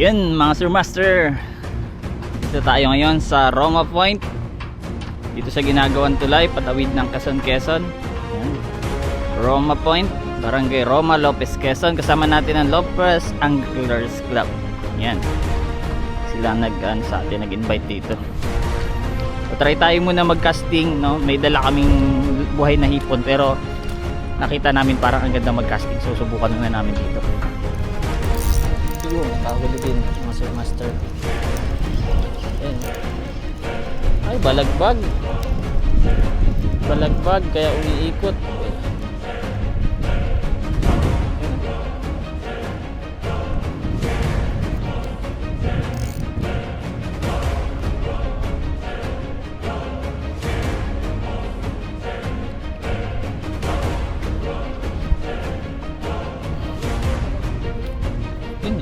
Yun mga Sir Master, dito tayo ngayon sa Roma Point, dito sa ginagawang tulay patawid ng Quezon. Yan. Roma Point, Barangay Roma, Lopez, Quezon. Kasama natin ang Lopez Anglers Club. Yan, sila sa atin, nag-invite dito. So, try tayo muna mag-casting, no? May dala kaming buhay na hipon pero nakita namin parang ang ganda mag-casting, so subukan muna namin dito. Yung kahuli din mga Sir Master. Ayan. Ay, balagbag kaya umiikot.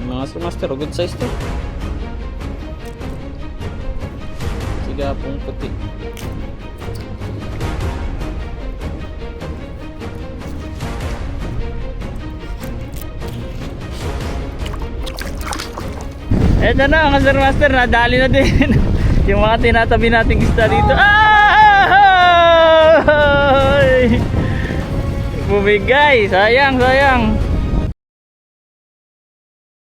Mga Sir Master, good size to. Sigapong puti. Eto na mga Sir Master, nadali na din yung mga tinatabi nating isda dito. Bumigay, sayang.